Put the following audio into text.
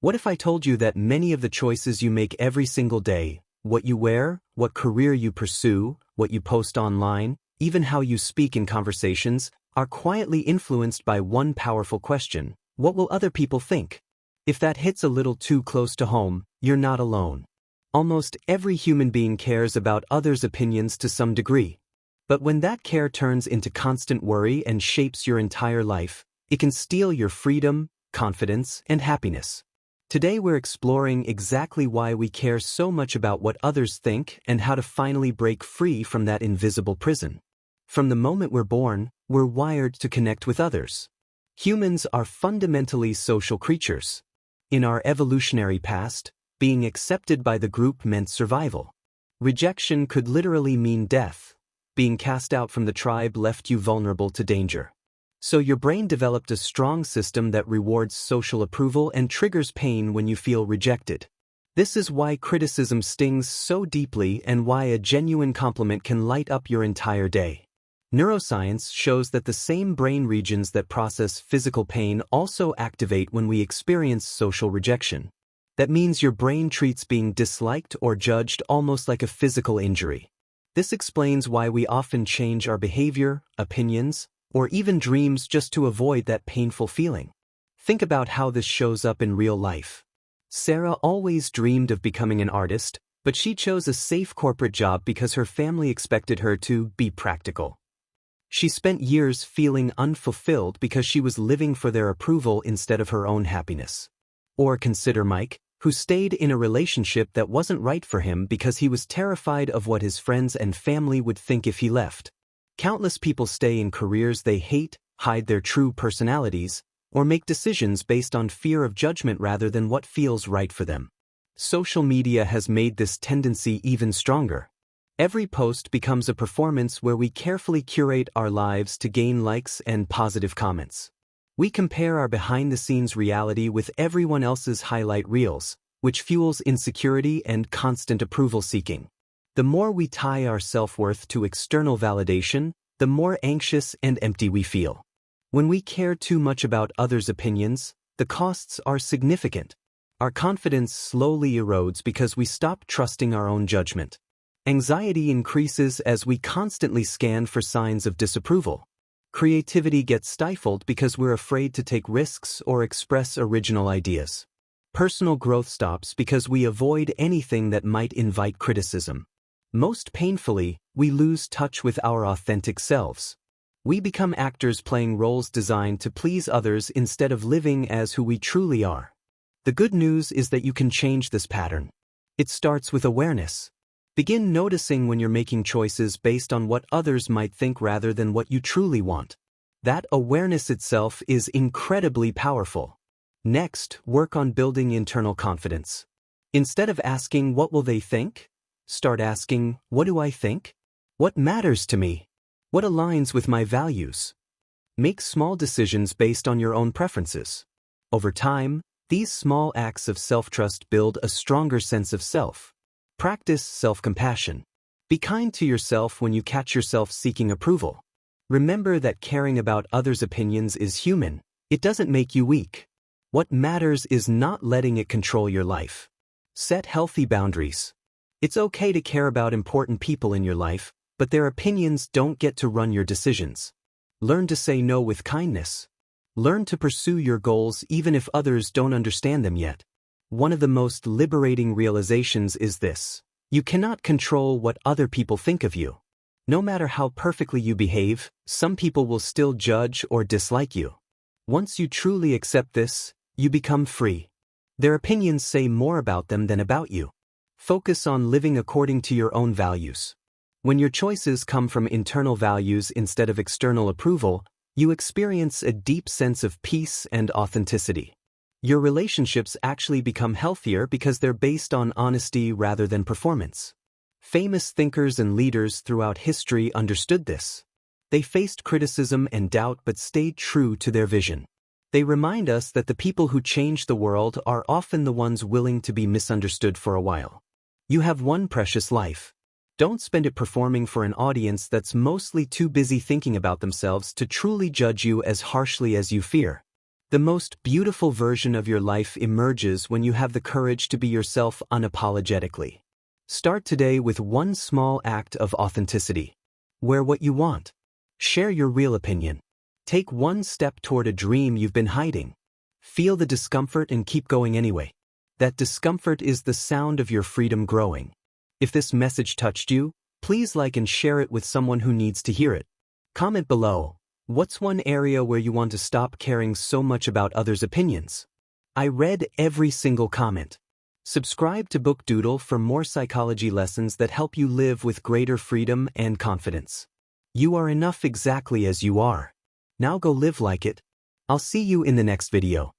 What if I told you that many of the choices you make every single day, what you wear, what career you pursue, what you post online, even how you speak in conversations, are quietly influenced by one powerful question: what will other people think? If that hits a little too close to home, you're not alone. Almost every human being cares about others' opinions to some degree. But when that care turns into constant worry and shapes your entire life, it can steal your freedom, confidence, and happiness. Today we're exploring exactly why we care so much about what others think and how to finally break free from that invisible prison. From the moment we're born, we're wired to connect with others. Humans are fundamentally social creatures. In our evolutionary past, being accepted by the group meant survival. Rejection could literally mean death. Being cast out from the tribe left you vulnerable to danger. So your brain developed a strong system that rewards social approval and triggers pain when you feel rejected. This is why criticism stings so deeply and why a genuine compliment can light up your entire day. Neuroscience shows that the same brain regions that process physical pain also activate when we experience social rejection. That means your brain treats being disliked or judged almost like a physical injury. This explains why we often change our behavior, opinions, or even dreams just to avoid that painful feeling. Think about how this shows up in real life. Sarah always dreamed of becoming an artist, but she chose a safe corporate job because her family expected her to be practical. She spent years feeling unfulfilled because she was living for their approval instead of her own happiness. Or consider Mike, who stayed in a relationship that wasn't right for him because he was terrified of what his friends and family would think if he left. Countless people stay in careers they hate, hide their true personalities, or make decisions based on fear of judgment rather than what feels right for them. Social media has made this tendency even stronger. Every post becomes a performance where we carefully curate our lives to gain likes and positive comments. We compare our behind-the-scenes reality with everyone else's highlight reels, which fuels insecurity and constant approval seeking. The more we tie our self-worth to external validation, the more anxious and empty we feel. When we care too much about others' opinions, the costs are significant. Our confidence slowly erodes because we stop trusting our own judgment. Anxiety increases as we constantly scan for signs of disapproval. Creativity gets stifled because we're afraid to take risks or express original ideas. Personal growth stops because we avoid anything that might invite criticism. Most painfully, we lose touch with our authentic selves. We become actors playing roles designed to please others instead of living as who we truly are. The good news is that you can change this pattern. It starts with awareness. Begin noticing when you're making choices based on what others might think rather than what you truly want. That awareness itself is incredibly powerful. Next, work on building internal confidence. Instead of asking, "What will they think?" start asking, "What do I think? What matters to me? What aligns with my values?" Make small decisions based on your own preferences. Over time, these small acts of self-trust build a stronger sense of self. Practice self-compassion. Be kind to yourself when you catch yourself seeking approval. Remember that caring about others' opinions is human. It doesn't make you weak. What matters is not letting it control your life. Set healthy boundaries. It's okay to care about important people in your life, but their opinions don't get to run your decisions. Learn to say no with kindness. Learn to pursue your goals even if others don't understand them yet. One of the most liberating realizations is this: you cannot control what other people think of you. No matter how perfectly you behave, some people will still judge or dislike you. Once you truly accept this, you become free. Their opinions say more about them than about you. Focus on living according to your own values. When your choices come from internal values instead of external approval, you experience a deep sense of peace and authenticity. Your relationships actually become healthier because they're based on honesty rather than performance. Famous thinkers and leaders throughout history understood this. They faced criticism and doubt but stayed true to their vision. They remind us that the people who change the world are often the ones willing to be misunderstood for a while. You have one precious life. Don't spend it performing for an audience that's mostly too busy thinking about themselves to truly judge you as harshly as you fear. The most beautiful version of your life emerges when you have the courage to be yourself unapologetically. Start today with one small act of authenticity. Wear what you want. Share your real opinion. Take one step toward a dream you've been hiding. Feel the discomfort and keep going anyway. That discomfort is the sound of your freedom growing. If this message touched you, please like and share it with someone who needs to hear it. Comment below. What's one area where you want to stop caring so much about others' opinions? I read every single comment. Subscribe to BookDoodle for more psychology lessons that help you live with greater freedom and confidence. You are enough exactly as you are. Now go live like it. I'll see you in the next video.